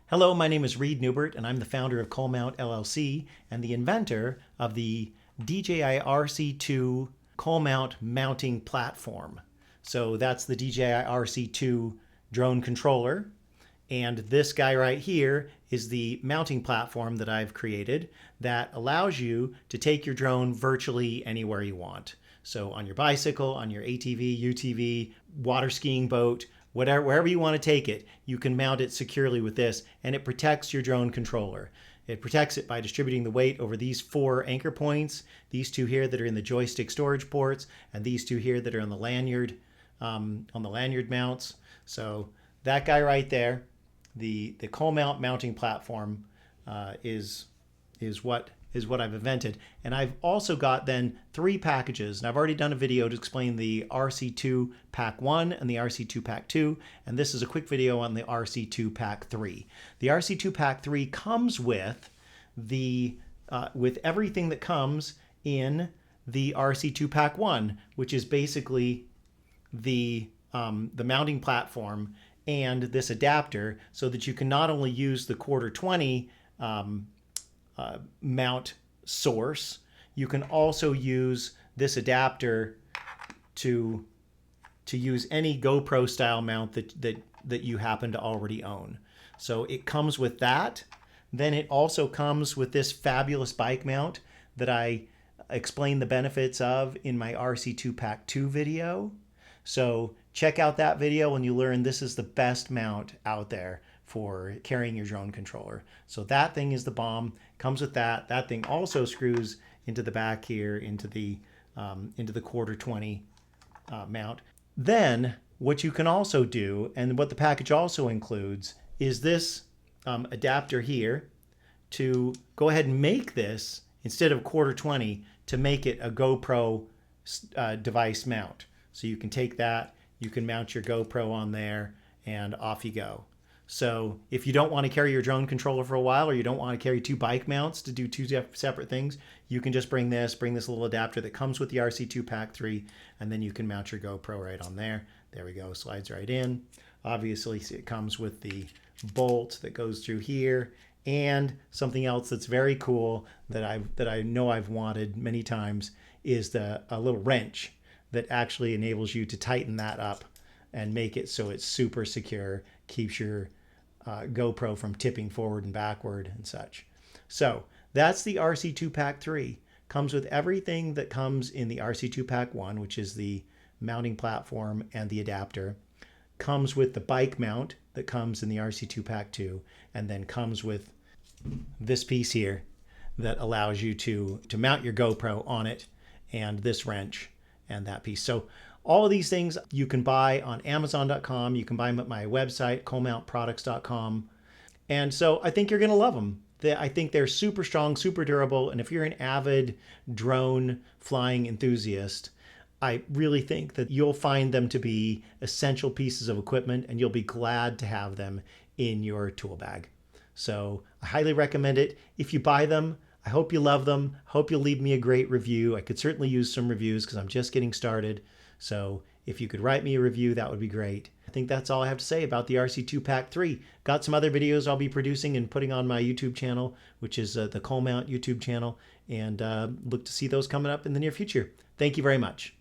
Hello, my name is Reed Newbert, and I'm the founder of ColMount LLC and the inventor of the DJI RC2 ColMount mounting platform. So that's the DJI RC2 drone controller. And this guy right here is the mounting platform that I've created that allows you to take your drone virtually anywhere you want. So on your bicycle, on your ATV, UTV, water skiing boat, wherever you want to take it, you can mount it securely with this, and it protects your drone controller. It protects it by distributing the weight over these 4 anchor points, these 2 here that are in the joystick storage ports, and these 2 here that are on the lanyard mounts. So that guy right there, the ColMount mounting platform, is what I've invented. And I've also got then 3 packages, and I've already done a video to explain the RC2PAK3 and the RC2PAK2, and this is a quick video on the RC2PAK3. The RC2PAK3 comes with with everything that comes in the RC2PAK1, which is basically the mounting platform and this adapter, so that you can not only use the 1/4-20 mount source, you can also use this adapter to use any GoPro style mount that you happen to already own. So it comes with that. Then it also comes with this fabulous bike mount that I explain the benefits of in my RC2PAK2 video. So check out that video and you learn this is the best mount out there for carrying your drone controller. So that thing is the bomb. Comes with that. That thing also screws into the back here, into the 1/4-20 mount. Then what you can also do, and what the package also includes, is this adapter here to go ahead and make this, instead of 1/4-20, to make it a GoPro device mount. So you can take that, you can mount your GoPro on there, and off you go. So if you don't want to carry your drone controller for a while, or you don't want to carry 2 bike mounts to do 2 separate things, you can just bring this little adapter that comes with the RC2PAK3, and then you can mount your GoPro right on there. There we go, slides right in. Obviously, it comes with the bolt that goes through here, and something else that's very cool that I know I've wanted many times is a little wrench that actually enables you to tighten that up and make it so it's super secure, keeps your GoPro from tipping forward and backward and such. So that's the RC2PAK3. Comes with everything that comes in the RC2PAK1, which is the mounting platform and the adapter. Comes with the bike mount that comes in the RC2PAK2, and then comes with this piece here that allows you to mount your GoPro on it, and this wrench and that piece. So all of these things you can buy on Amazon.com. You can buy them at my website, ColMountProducts.com. And so I think you're going to love them. I think they're super strong, super durable. And if you're an avid drone flying enthusiast, I really think that you'll find them to be essential pieces of equipment, and you'll be glad to have them in your tool bag. So I highly recommend it. If you buy them, I hope you love them. Hope you'll leave me a great review. I could certainly use some reviews because I'm just getting started. So if you could write me a review, that would be great. I think that's all I have to say about the RC2PAK3. Got some other videos I'll be producing and putting on my YouTube channel, which is the ColMount YouTube channel, and look to see those coming up in the near future. Thank you very much.